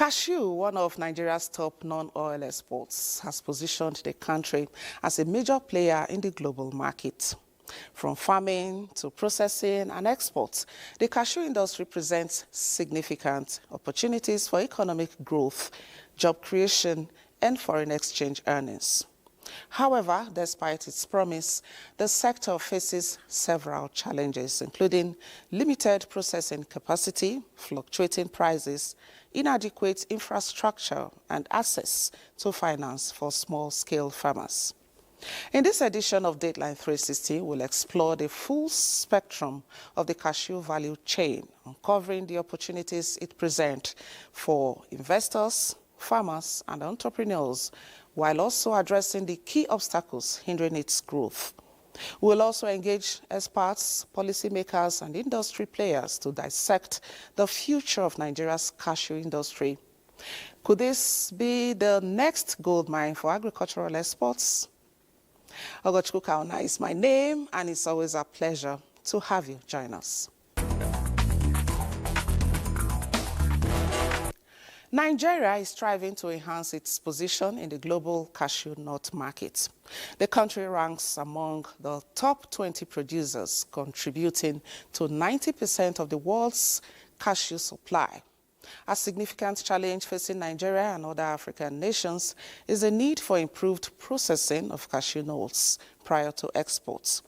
Cashew, one of Nigeria's top non-oil exports, has positioned the country as a major player in the global market. From farming to processing and exports, the cashew industry presents significant opportunities for economic growth, job creation, and foreign exchange earnings. However, despite its promise, the sector faces several challenges, including limited processing capacity, fluctuating prices, inadequate infrastructure, and access to finance for small-scale farmers. In this edition of Dateline 360, we'll explore the full spectrum of the cashew value chain, uncovering the opportunities it presents for investors, farmers, and entrepreneurs, while also addressing the key obstacles hindering its growth. We'll also engage experts, policymakers, and industry players to dissect the future of Nigeria's cashew industry. Could this be the next gold mine for agricultural exports? Ogochukwu Kauna is my name, and it's always a pleasure to have you join us. Nigeria is striving to enhance its position in the global cashew nut market. The country ranks among the top 20 producers, contributing to 90% of the world's cashew supply. A significant challenge facing Nigeria and other African nations is the need for improved processing of cashew nuts prior to exports.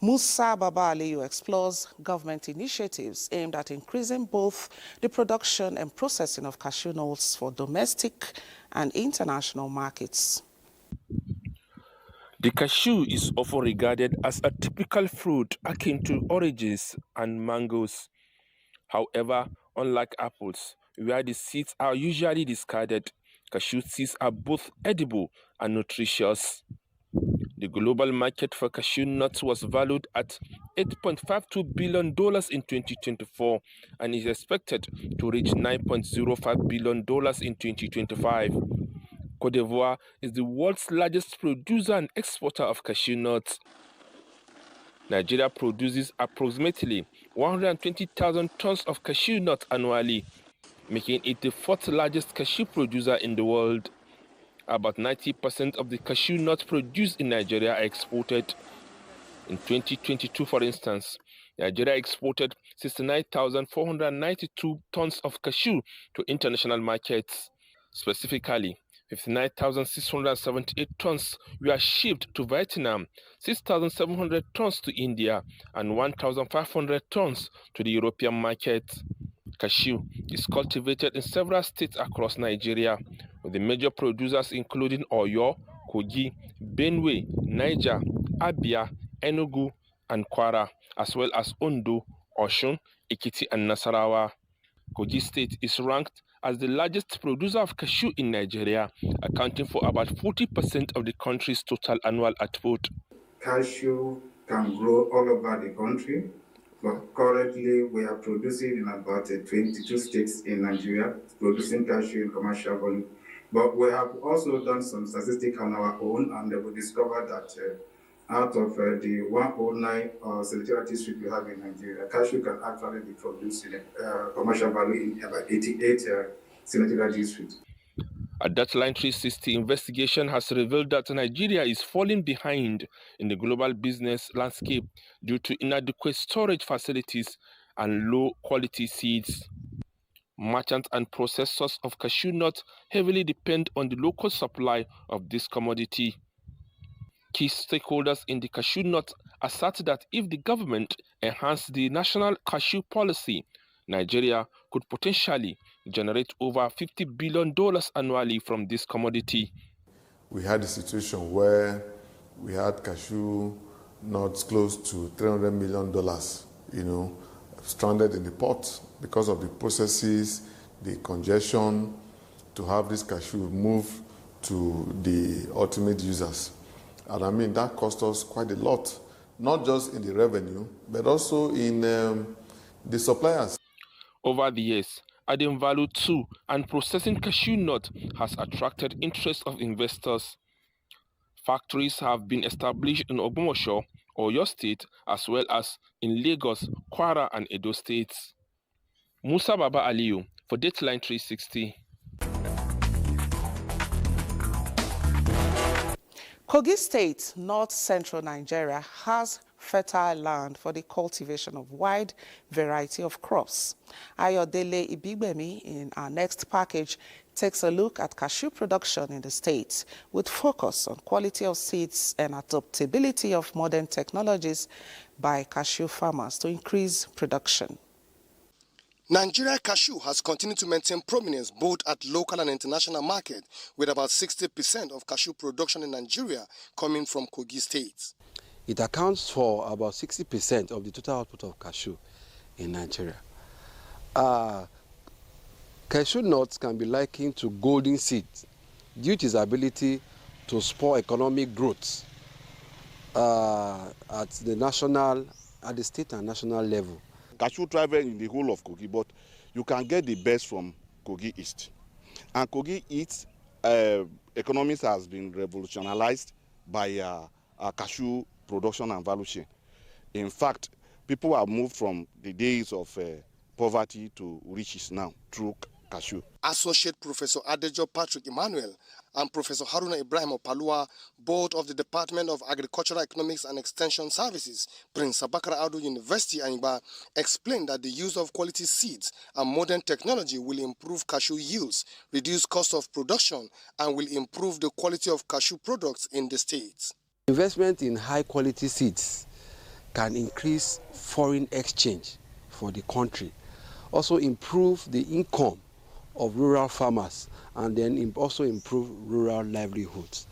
Musa Baba Aliyu explores government initiatives aimed at increasing both the production and processing of cashew nuts for domestic and international markets. The cashew is often regarded as a typical fruit akin to oranges and mangoes. However, unlike apples, where the seeds are usually discarded, cashew seeds are both edible and nutritious. The global market for cashew nuts was valued at $8.52 billion in 2024 and is expected to reach $9.05 billion in 2025. Côte d'Ivoire is the world's largest producer and exporter of cashew nuts. Nigeria produces approximately 120,000 tons of cashew nuts annually, making it the fourth largest cashew producer in the world. About 90% of the cashew nuts produced in Nigeria are exported. In 2022, for instance, Nigeria exported 69,492 tons of cashew to international markets. Specifically, 59,678 tons were shipped to Vietnam, 6,700 tons to India, and 1,500 tons to the European market. Cashew is cultivated in several states across Nigeria, with the major producers including Oyo, Kogi, Benue, Niger, Abia, Enugu, and Kwara, as well as Ondo, Osun, Ekiti, and Nasarawa. Kogi State is ranked as the largest producer of cashew in Nigeria, accounting for about 40% of the country's total annual output. Cashew can grow all over the country, but currently we are producing in about 22 states in Nigeria, producing cashew in commercial volume. But we have also done some statistics on our own, and we discovered that out of the 109 senatorial districts we have in Nigeria, cashew can actually be produced in commercial value in about 88 senatorial districts. A Dateline 360 investigation has revealed that Nigeria is falling behind in the global business landscape due to inadequate storage facilities and low-quality seeds. Merchants and processors of cashew nuts heavily depend on the local supply of this commodity. Key stakeholders in the cashew nut assert that if the government enhanced the national cashew policy, Nigeria could potentially generate over $50 billion annually from this commodity. We had a situation where we had cashew nuts close to $300 million, stranded in the port because of the processes, the congestion to have this cashew move to the ultimate users. And I mean, that cost us quite a lot, not just in the revenue, but also in the suppliers. Over the years, adding value to and processing cashew nut has attracted interest of investors. Factories have been established in Ogbomoso, Oyo State, as well as in Lagos, Kwara, and Edo States. Musa Baba Aliyu for Dateline 360. Kogi State, north-central Nigeria, has fertile land for the cultivation of wide variety of crops. Ayodele Ibigbemi, in our next package, takes a look at cashew production in the state with focus on quality of seeds and adaptability of modern technologies by cashew farmers to increase production. Nigeria cashew has continued to maintain prominence both at local and international market, with about 60% of cashew production in Nigeria coming from Kogi State. It accounts for about 60% of the total output of cashew in Nigeria. Cashew nuts can be likened to golden seeds due to its ability to spur economic growth at the state and national level. Cashew thrive in the whole of Kogi, but you can get the best from Kogi East. And Kogi East economics has been revolutionized by cashew production and value chain. In fact, people have moved from the days of poverty to riches now through cashew. Associate Professor Adejo Patrick Emmanuel and Professor Haruna Ibrahim Opalua, both of the Department of Agricultural Economics and Extension Services, Prince Abakar Ado University, Anyigba, explained that the use of quality seeds and modern technology will improve cashew yields, reduce cost of production, and will improve the quality of cashew products in the state. Investment in high-quality seeds can increase foreign exchange for the country, also improve the income of rural farmers, and then also improve rural livelihoods.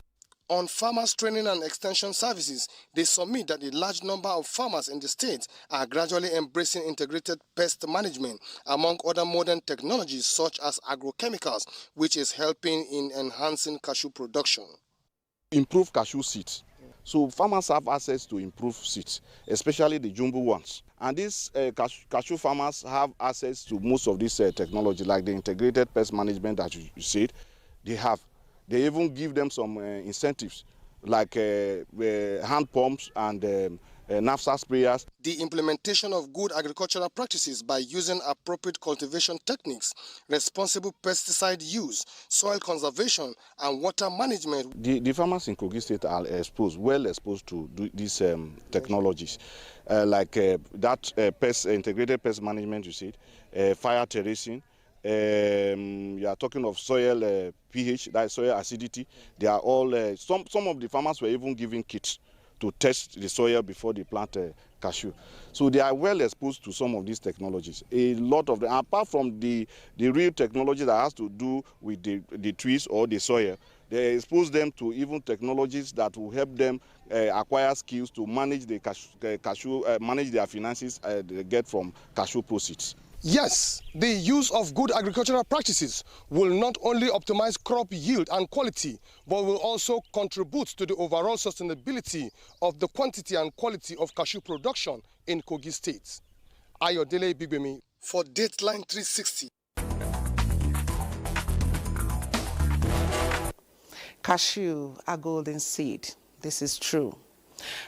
On farmers training and extension services, they submit that a large number of farmers in the state are gradually embracing integrated pest management, among other modern technologies such as agrochemicals, which is helping in enhancing cashew production. Improve cashew seeds. So farmers have access to improved seeds, especially the jumbo ones. And these cashew farmers have access to most of this technology, like the integrated pest management that you said. They even give them some incentives, like hand pumps and knapsack sprayers. The implementation of good agricultural practices by using appropriate cultivation techniques, responsible pesticide use, soil conservation, and water management. The farmers in Kogi State are well exposed to these technologies, like that integrated pest management you said, fire terracing. You are talking of soil pH, that is soil acidity. They are all some of the farmers were even given kits to test the soil before they plant cashew. So they are well exposed to some of these technologies. A lot of them, apart from the real technology that has to do with the trees or the soil, they expose them to even technologies that will help them acquire skills to manage the cashew, manage their finances they get from cashew proceeds. Yes, the use of good agricultural practices will not only optimize crop yield and quality, but will also contribute to the overall sustainability of the quantity and quality of cashew production in Kogi State. Ayodele Ibigbemi for Dateline 360. Cashew, a golden seed. This is true.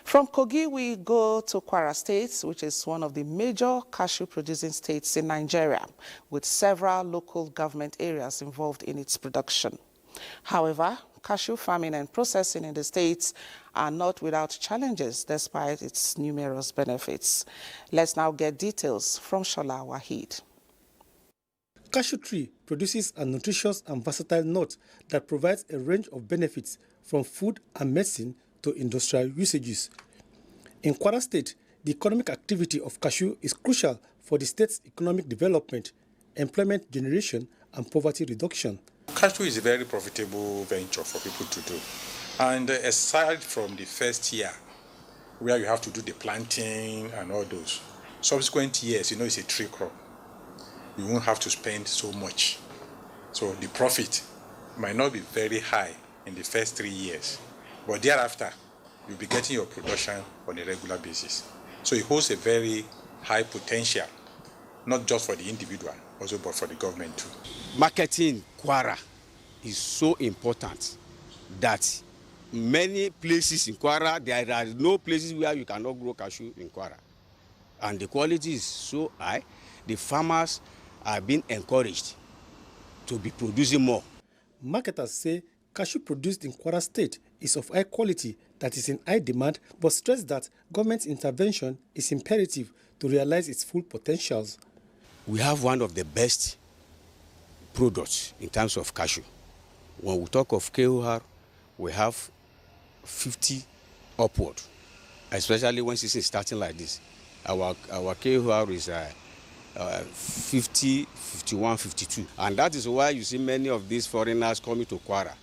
From Kogi, we go to Kwara State, which is one of the major cashew-producing states in Nigeria, with several local government areas involved in its production. However, cashew farming and processing in the states are not without challenges, despite its numerous benefits. Let's now get details from Shola Wahid. Cashew tree produces a nutritious and versatile nut that provides a range of benefits from food and medicine to industrial usages. In Kwara State, the economic activity of cashew is crucial for the state's economic development, employment generation, and poverty reduction. Cashew is a very profitable venture for people to do. And aside from the first year, where you have to do the planting and all those, subsequent years, it's a tree crop. You won't have to spend so much. So the profit might not be very high in the first 3 years. But thereafter, you'll be getting your production on a regular basis. So it holds a very high potential, not just for the individual, also but for the government too. Marketing Kwara is so important that many places in Kwara, there are no places where you cannot grow cashew in Kwara. And the quality is so high, the farmers are being encouraged to be producing more. Marketers say cashew produced in Kwara State is of high quality that is in high demand, but stressed that government intervention is imperative to realize its full potentials. We have one of the best products in terms of cashew. When we talk of KOR, we have 50 upward, especially when season is starting like this. Our KOR is 50, 51, 52. And that is why you see many of these foreigners coming to Kwara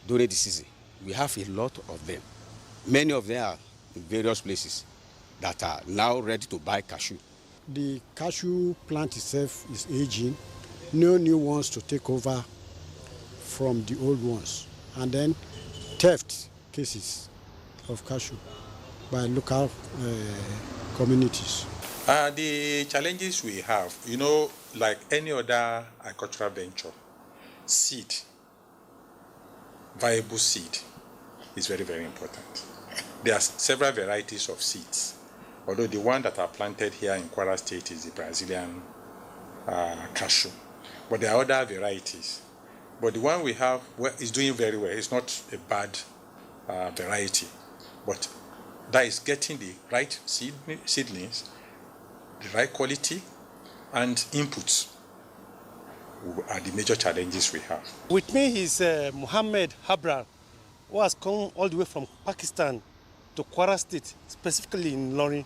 during the season. We have a lot of them. Many of them are in various places that are now ready to buy cashew. The cashew plant itself is aging. No new ones to take over from the old ones. And then theft cases of cashew by local communities. The challenges we have, like any other agricultural venture, seed, viable seed is very, very important. There are several varieties of seeds, although the one that are planted here in Kwara State is the Brazilian cashew. But there are other varieties. But the one we have is doing very well. It's not a bad variety, but that is getting the right seedlings, the right quality, and inputs are the major challenges we have. With me is Muhammad Habran, who has come all the way from Pakistan to Kwara State, specifically in Lorry,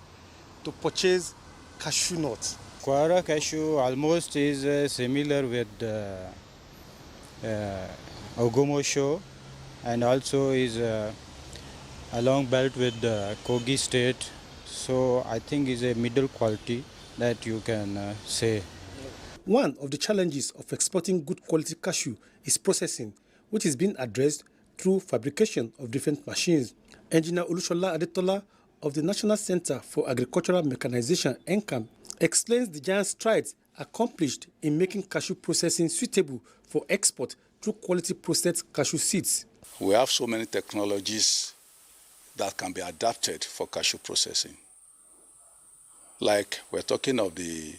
to purchase cashew nuts. Kwara cashew almost is similar with Ogomosho, and also is along belt with Kogi State. So I think is a middle quality that you can say. One of the challenges of exporting good quality cashew is processing, which is being addressed through fabrication of different machines. Engineer Olushola Adetola of the National Center for Agricultural Mechanization, NCAM, explains the giant strides accomplished in making cashew processing suitable for export through quality processed cashew seeds. We have so many technologies that can be adapted for cashew processing. Like we're talking of the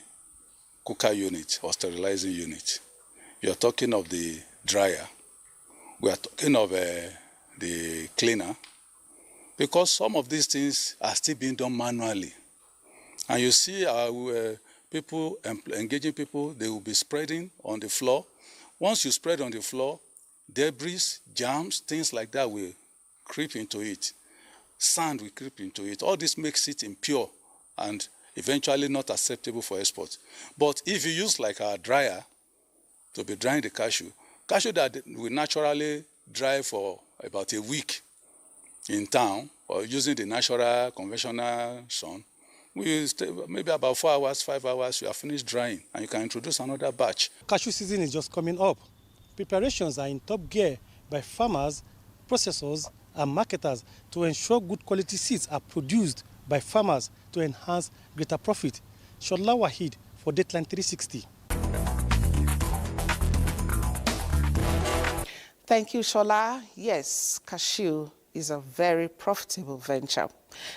cooker unit or sterilizing unit. You're talking of the dryer. We are talking of the cleaner. Because some of these things are still being done manually. And you see people, engaging people, they will be spreading on the floor. Once you spread on the floor, debris, germs, things like that will creep into it. Sand will creep into it. All this makes it impure and eventually not acceptable for export. But if you use like a dryer to be drying the cashew that will naturally dry for about a week in town or using the natural conventional sun, maybe about 4 hours, 5 hours, you are finished drying and you can introduce another batch. Cashew season is just coming up. Preparations are in top gear by farmers, processors, and marketers to ensure good quality seeds are produced by farmers to enhance greater profit. Shola Wahid for Dateline 360. Thank you, Shola. Yes, cashew is a very profitable venture.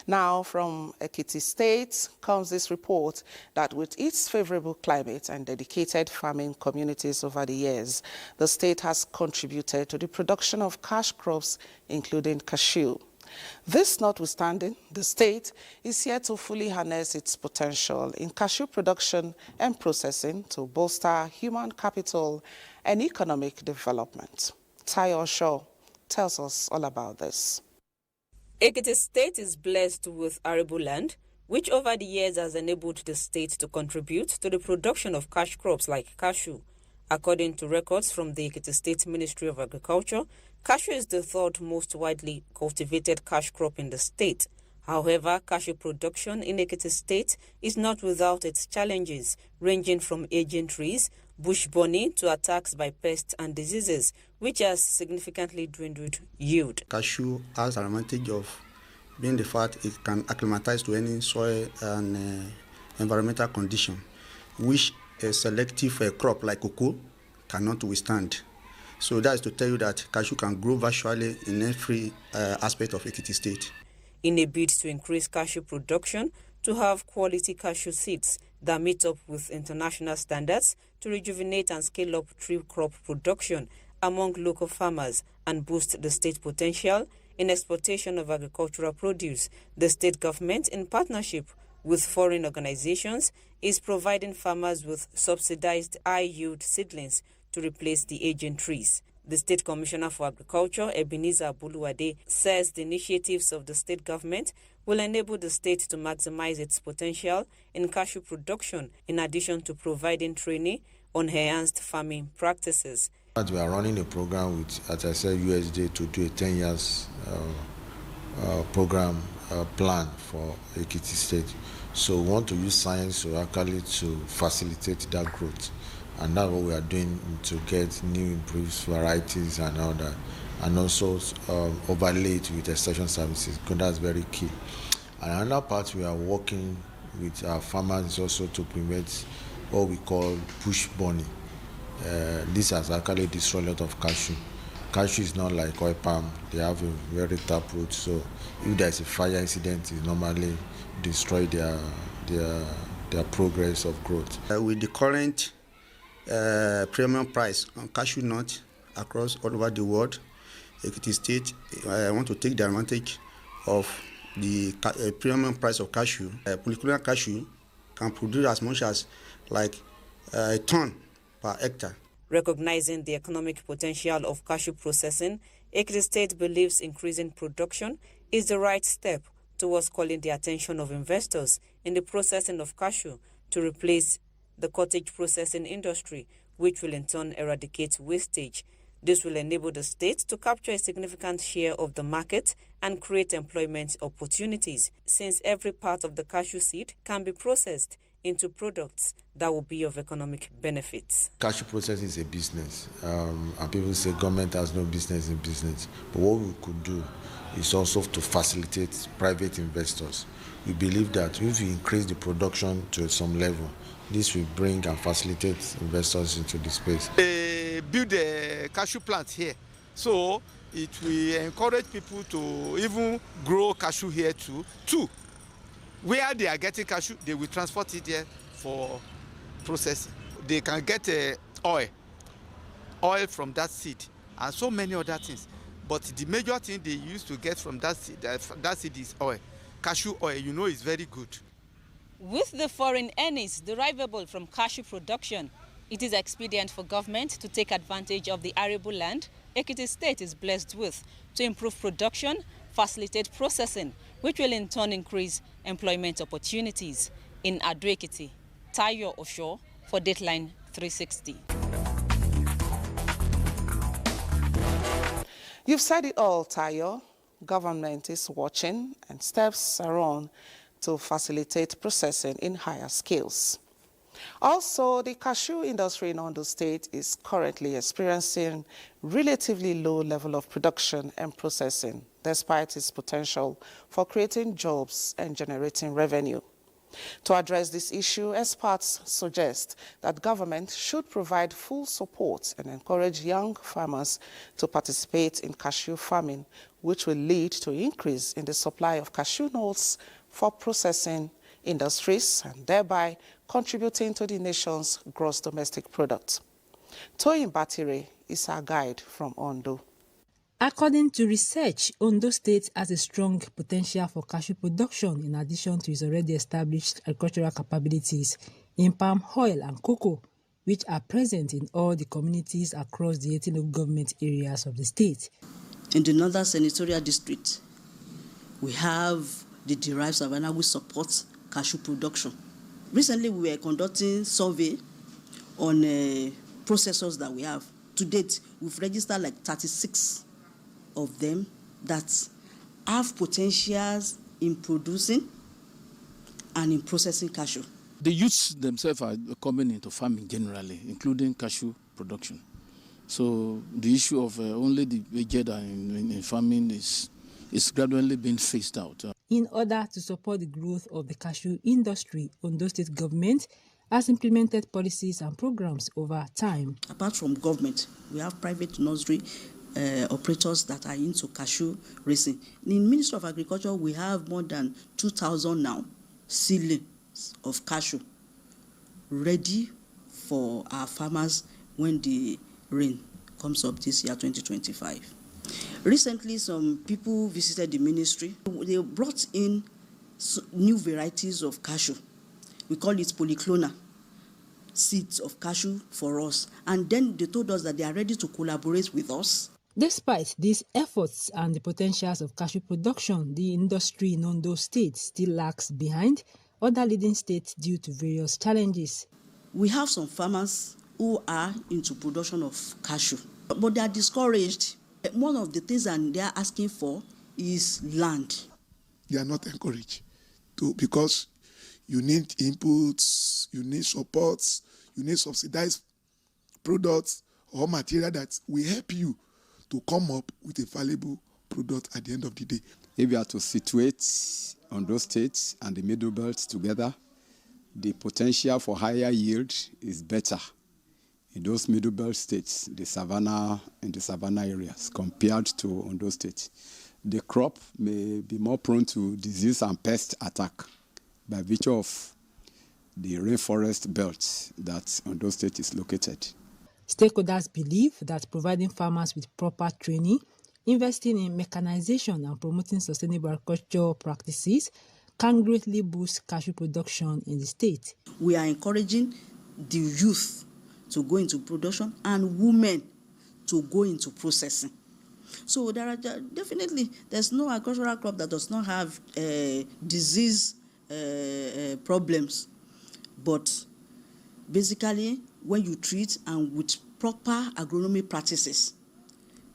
Now, from Ekiti State comes this report that with its favorable climate and dedicated farming communities over the years, the state has contributed to the production of cash crops, including cashew. This notwithstanding, the state is here to fully harness its potential in cashew production and processing to bolster human capital and economic development. Tayo Shaw tells us all about this. Ekiti State is blessed with arable land, which over the years has enabled the state to contribute to the production of cash crops like cashew. According to records from the Ekiti State Ministry of Agriculture, cashew is the third most widely cultivated cash crop in the state. However, cashew production in Ekiti State is not without its challenges, ranging from aging trees, bush burning to attacks by pests and diseases, which has significantly dwindled yield. Cashew has an advantage of being the fact it can acclimatize to any soil and environmental condition, which a selective crop like cocoa cannot withstand. So that is to tell you that cashew can grow virtually in every aspect of Ekiti State. In a bid to increase cashew production, to have quality cashew seeds that meet up with international standards, to rejuvenate and scale up tree crop production, among local farmers and boost the state potential in exportation of agricultural produce. The state government, in partnership with foreign organizations, is providing farmers with subsidized high-yield seedlings to replace the aging trees. The State Commissioner for Agriculture, Ebenezer Buluwade, says the initiatives of the state government will enable the state to maximize its potential in cashew production, in addition to providing training on enhanced farming practices. We are running a program with, as I said, USD to do a 10 years program plan for Ekiti State. So we want to use science to actually to facilitate that growth. And that's what we are doing to get new improved varieties and all that. And also overlay it with extension services, because that's very key. And another part we are working with our farmers is also to prevent what we call bush burning. This has actually destroyed a lot of cashew. Cashew is not like oil palm. They have a very taproot, so if there's a fire incident, it normally destroy their progress of growth. With the current premium price on cashew nut across all over the world, Ekiti State want to take the advantage of the premium price of cashew. Polychlorinated cashew can produce as much as like a ton per hectare. Recognizing the economic potential of cashew processing, Ekiti State believes increasing production is the right step towards calling the attention of investors in the processing of cashew to replace the cottage processing industry, which will in turn eradicate wastage. This will enable the state to capture a significant share of the market and create employment opportunities, since every part of the cashew seed can be processed into products that will be of economic benefits. Cashew processing is a business, and people say government has no business in business. But what we could do is also to facilitate private investors. We believe that if we increase the production to some level, this will bring and facilitate investors into the space. Build a cashew plant here, so it will encourage people to even grow cashew here too. Where they are getting cashew, they will transport it here for processing. They can get oil from that seed and so many other things. But the major thing they used to get from that seed is oil. Cashew oil, you know, is very good. With the foreign earnings derivable from cashew production, it is expedient for government to take advantage of the arable land Ekiti State is blessed with to improve production, facilitate processing, which will in turn increase employment opportunities. In Ado-Ekiti, Tayo Osho for Dateline 360. You've said it all, Tayo. Government is watching and steps are on to facilitate processing in higher scales. Also, the cashew industry in Ondo State is currently experiencing relatively low level of production and processing, despite its potential for creating jobs and generating revenue. To address this issue, experts suggest that government should provide full support and encourage young farmers to participate in cashew farming, which will lead to increase in the supply of cashew nuts for processing industries and thereby contributing to the nation's gross domestic product. Toyin Batire is our guide from Ondo. According to research, Ondo State has a strong potential for cashew production in addition to its already established agricultural capabilities in palm oil and cocoa, which are present in all the communities across the 18 local government areas of the state. In the Northern Senatorial District, we have the derived savanna which supports cashew production. Recently, we were conducting survey on processors that we have. To date, we've registered like 36 of them that have potentials in producing and in processing cashew. The youths themselves are coming into farming generally, including cashew production. So the issue of only the aged in farming is gradually being phased out. In order to support the growth of the cashew industry, Ondo State government has implemented policies and programs over time. Apart from government, we have private nursery operators that are into cashew raising. In Ministry of Agriculture, we have more than 2,000 now seedlings of cashew ready for our farmers when the rain comes up this year, 2025. Recently, some people visited the ministry. They brought in new varieties of cashew. We call it polyclonal seeds of cashew for us. And then they told us that they are ready to collaborate with us. Despite these efforts and the potentials of cashew production, the industry in Ondo State still lags behind other leading states due to various challenges. We have some farmers who are into production of cashew, but they are discouraged. One of the things that they are asking for is land. They are not encouraged because you need inputs, you need supports, you need subsidized products or material that will help you to come up with a valuable product at the end of the day. If you are to situate Ondo State and the Middle Belt together, the potential for higher yield is better in those Middle Belt states, in the savannah areas, compared to Ondo State. The crop may be more prone to disease and pest attack by virtue of the rainforest belt that Ondo State is located. Stakeholders believe that providing farmers with proper training, investing in mechanization and promoting sustainable agricultural practices can greatly boost cashew production in the state. We are encouraging the youth to go into production and women to go into processing. So there are definitely, there's no agricultural crop that does not have disease problems. But basically, when you treat and with proper agronomy practices,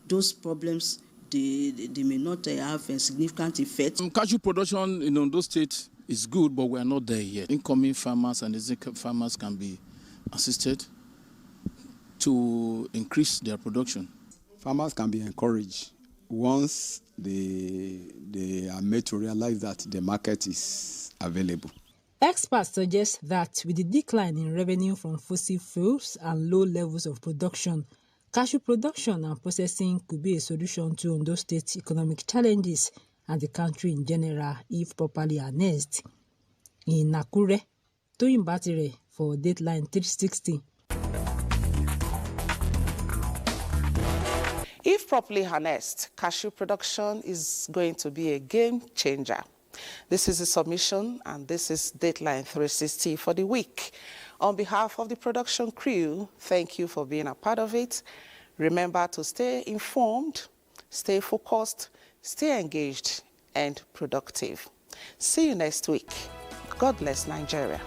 those problems, they may not have a significant effect. Cashew production in Ondo State is good, but we are not there yet. Incoming farmers and existing farmers can be assisted to increase their production. Farmers can be encouraged once they are made to realize that the market is available. Experts suggest that with the decline in revenue from fossil fuels and low levels of production, cashew production and processing could be a solution to Ondo State's economic challenges and the country in general if properly harnessed. In Nakure, Toyin Batire for Dateline 360. If properly harnessed, cashew production is going to be a game changer. This is a submission, and this is Dateline 360 for the week. On behalf of the production crew, thank you for being a part of it. Remember to stay informed, stay focused, stay engaged, and productive. See you next week. God bless Nigeria.